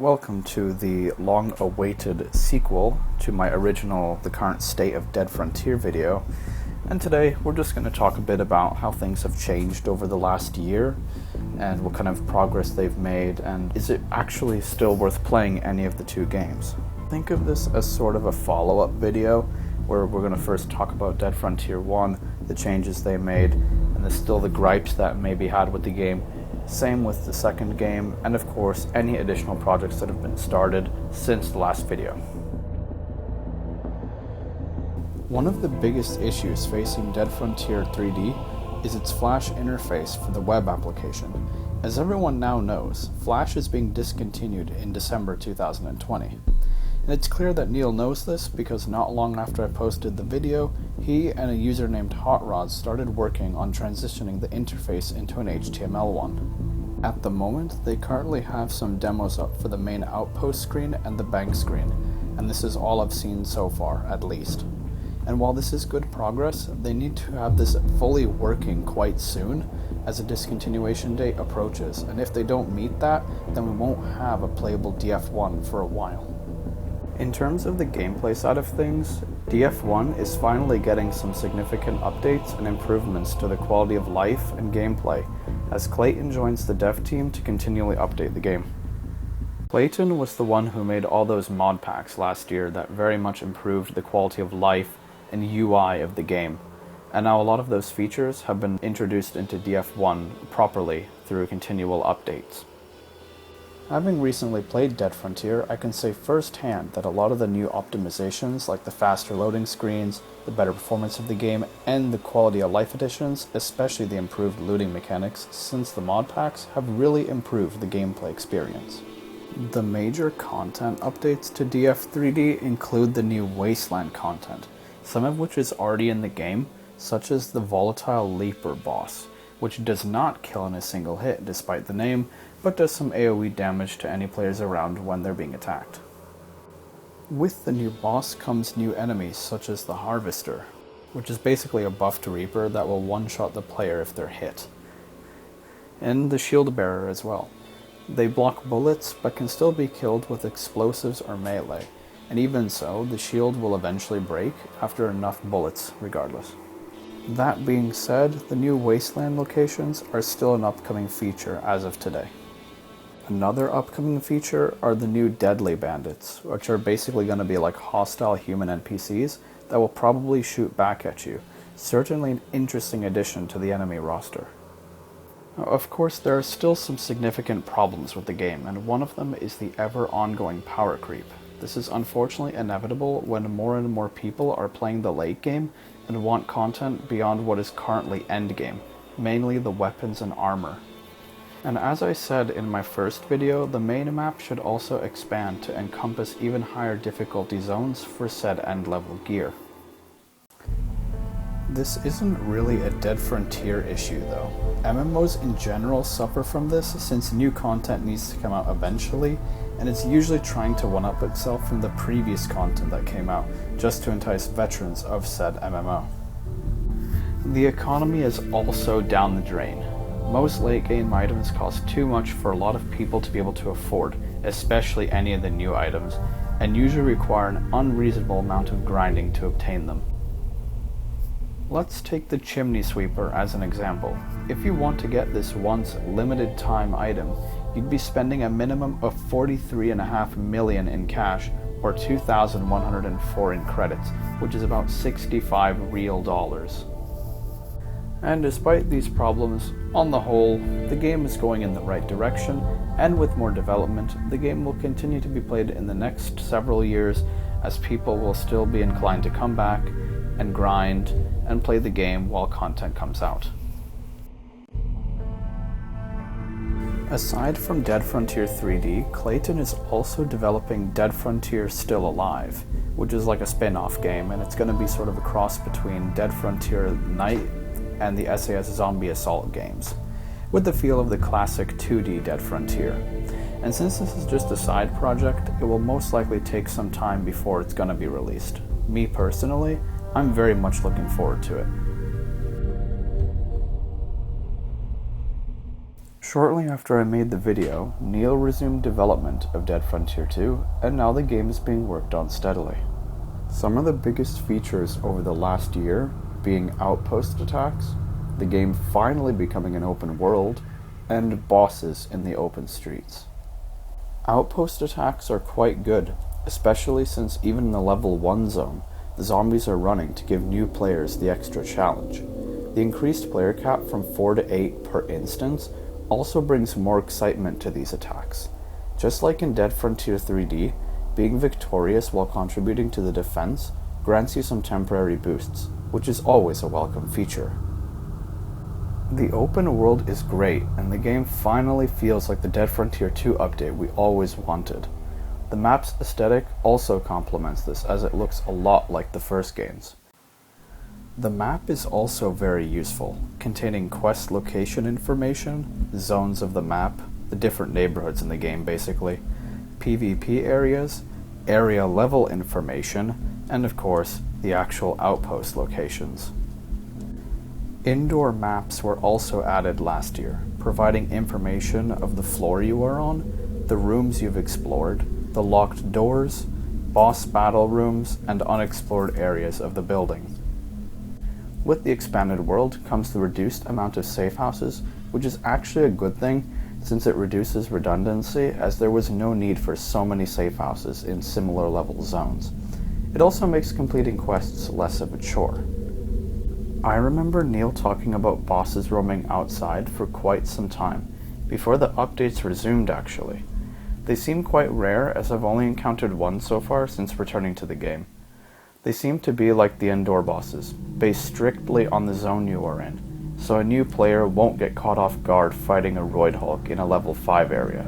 Welcome to the long-awaited sequel to my original The Current State of Dead Frontier video, and today we're just going to talk a bit about how things have changed over the last year and what kind of progress they've made, and is it actually still worth playing any of the two games. Think of this as sort of a follow-up video where we're going to first talk about Dead Frontier 1, the changes they made, and still the gripes that may be had with the game. Same with the second game, and of course any additional projects that have been started since the last video. One of the biggest issues facing Dead Frontier 3D is its Flash interface for the web application. As everyone now knows, Flash is being discontinued in December 2020. And it's clear that Neil knows this because not long after I posted the video, he and a user named HotRod started working on transitioning the interface into an HTML one. At the moment, they currently have some demos up for the main outpost screen and the bank screen, and this is all I've seen so far, at least. And while this is good progress, they need to have this fully working quite soon as a discontinuation date approaches, and if they don't meet that, then we won't have a playable DF1 for a while. In terms of the gameplay side of things, DF1 is finally getting some significant updates and improvements to the quality of life and gameplay, as Clayton joins the dev team to continually update the game. Clayton was the one who made all those mod packs last year that very much improved the quality of life and UI of the game, and now a lot of those features have been introduced into DF1 properly through continual updates. Having recently played Dead Frontier, I can say firsthand that a lot of the new optimizations, like the faster loading screens, the better performance of the game, and the quality of life additions, especially the improved looting mechanics since the mod packs, have really improved the gameplay experience. The major content updates to DF3D include the new Wasteland content, some of which is already in the game, such as the Volatile Leaper boss, which does not kill in a single hit despite the name, but does some AoE damage to any players around when they're being attacked. With the new boss comes new enemies such as the Harvester, which is basically a buffed Reaper that will one-shot the player if they're hit. And the Shield Bearer as well. They block bullets but can still be killed with explosives or melee, and even so, the shield will eventually break after enough bullets regardless. That being said, the new Wasteland locations are still an upcoming feature as of today. Another upcoming feature are the new Deadly Bandits, which are basically going to be like hostile human NPCs that will probably shoot back at you. Certainly an interesting addition to the enemy roster. Now, of course, there are still some significant problems with the game, and one of them is the ever-ongoing power creep. This is unfortunately inevitable when more and more people are playing the late game and want content beyond what is currently endgame, mainly the weapons and armor. And as I said in my first video, the main map should also expand to encompass even higher difficulty zones for said end level gear. This isn't really a Dead Frontier issue though. MMOs in general suffer from this since new content needs to come out eventually, and it's usually trying to one-up itself from the previous content that came out, just to entice veterans of said MMO. The economy is also down the drain. Most late game items cost too much for a lot of people to be able to afford, especially any of the new items, and usually require an unreasonable amount of grinding to obtain them. Let's take the Chimney Sweeper as an example. If you want to get this once limited time item, you'd be spending a minimum of 43.5 million in cash or 2,104 in credits, which is about 65 real dollars. And despite these problems, on the whole, the game is going in the right direction, and with more development, the game will continue to be played in the next several years as people will still be inclined to come back and grind and play the game while content comes out. Aside from Dead Frontier 3D, Clayton is also developing Dead Frontier Still Alive, which is like a spin-off game, and it's going to be sort of a cross between Dead Frontier Night and the SAS Zombie Assault games, with the feel of the classic 2D Dead Frontier. And since this is just a side project, it will most likely take some time before it's going to be released. Me personally, I'm very much looking forward to it. Shortly after I made the video, Neil resumed development of Dead Frontier 2, and now the game is being worked on steadily. Some of the biggest features over the last year being outpost attacks, the game finally becoming an open world, and bosses in the open streets. Outpost attacks are quite good, especially since even in the level 1 zone, the zombies are running to give new players the extra challenge. The increased player cap from 4 to 8 per instance also brings more excitement to these attacks. Just like in Dead Frontier 3D, being victorious while contributing to the defense grants you some temporary boosts, which is always a welcome feature. The open world is great, and the game finally feels like the Dead Frontier 2 update we always wanted. The map's aesthetic also complements this, as it looks a lot like the first games. The map is also very useful, containing quest location information, zones of the map, the different neighborhoods in the game basically, PvP areas, area level information, and of course, the actual outpost locations. Indoor maps were also added last year, providing information of the floor you are on, the rooms you've explored, the locked doors, boss battle rooms, and unexplored areas of the building. With the expanded world comes the reduced amount of safe houses, which is actually a good thing since it reduces redundancy, as there was no need for so many safe houses in similar level zones. It also makes completing quests less of a chore. I remember Neil talking about bosses roaming outside for quite some time, before the updates resumed actually. They seem quite rare, as I've only encountered one so far since returning to the game. They seem to be like the indoor bosses, based strictly on the zone you are in, so a new player won't get caught off guard fighting a Roid Hulk in a level 5 area.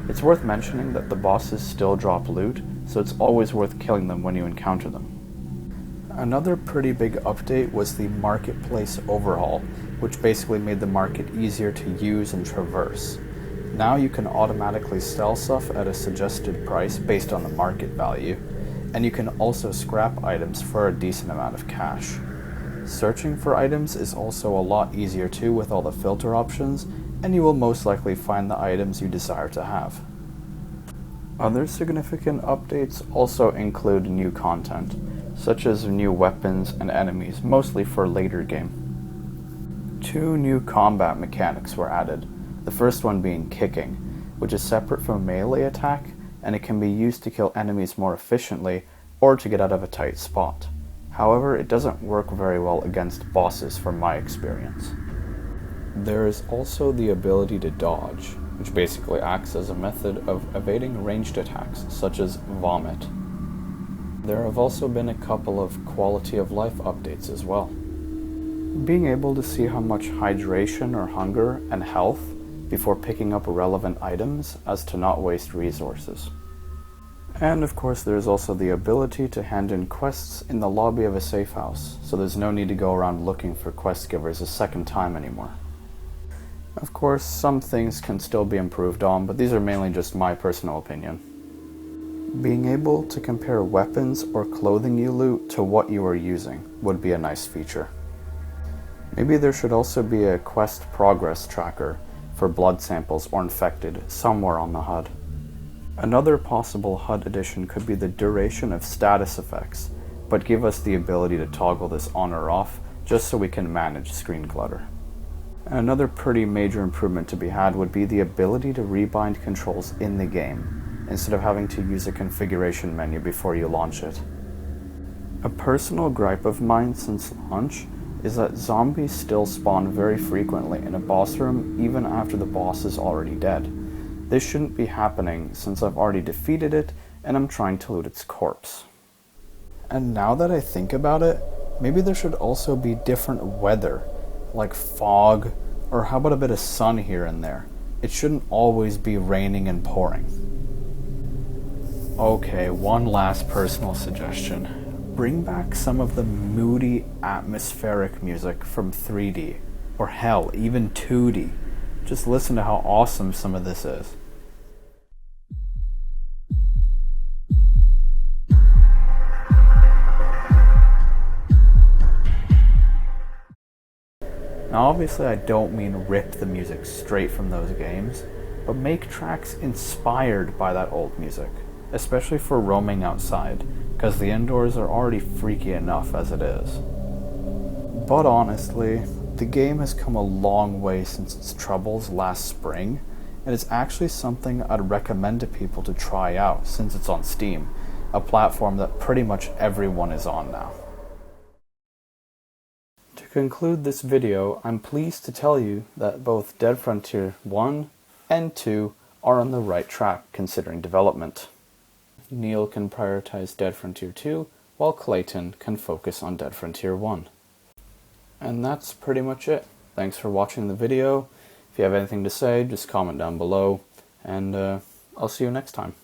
It's worth mentioning that the bosses still drop loot, so it's always worth killing them when you encounter them. Another pretty big update was the marketplace overhaul, which basically made the market easier to use and traverse. Now you can automatically sell stuff at a suggested price based on the market value, and you can also scrap items for a decent amount of cash. Searching for items is also a lot easier too with all the filter options, and you will most likely find the items you desire to have. Other significant updates also include new content, such as new weapons and enemies, mostly for later game. 2 new combat mechanics were added, the first one being kicking, which is separate from melee attack, and it can be used to kill enemies more efficiently or to get out of a tight spot. However, it doesn't work very well against bosses from my experience. There is also the ability to dodge, which basically acts as a method of evading ranged attacks, such as vomit. There have also been a couple of quality of life updates as well. Being able to see how much hydration or hunger and health before picking up relevant items as to not waste resources. And of course there's also the ability to hand in quests in the lobby of a safe house, so there's no need to go around looking for quest givers a second time anymore. Of course, some things can still be improved on, but these are mainly just my personal opinion. Being able to compare weapons or clothing you loot to what you are using would be a nice feature. Maybe there should also be a quest progress tracker for blood samples or infected somewhere on the HUD. Another possible HUD addition could be the duration of status effects, but give us the ability to toggle this on or off just so we can manage screen clutter. Another pretty major improvement to be had would be the ability to rebind controls in the game, instead of having to use a configuration menu before you launch it. A personal gripe of mine since launch is that zombies still spawn very frequently in a boss room even after the boss is already dead. This shouldn't be happening since I've already defeated it and I'm trying to loot its corpse. And now that I think about it, maybe there should also be different weather, like fog, or how about a bit of sun here and there. It shouldn't always be raining and pouring. Okay, one last personal suggestion. Bring back some of the moody, atmospheric music from 3D, or hell, even 2D. Just listen to how awesome some of this is. Now obviously I don't mean rip the music straight from those games, but make tracks inspired by that old music, especially for roaming outside, because the indoors are already freaky enough as it is. But honestly, the game has come a long way since its troubles last spring, and it's actually something I'd recommend to people to try out since it's on Steam, a platform that pretty much everyone is on now. To conclude this video, I'm pleased to tell you that both Dead Frontier 1 and 2 are on the right track considering development. Neil can prioritize Dead Frontier 2, while Clayton can focus on Dead Frontier 1. And that's pretty much it. Thanks for watching the video. If you have anything to say, just comment down below, and I'll see you next time.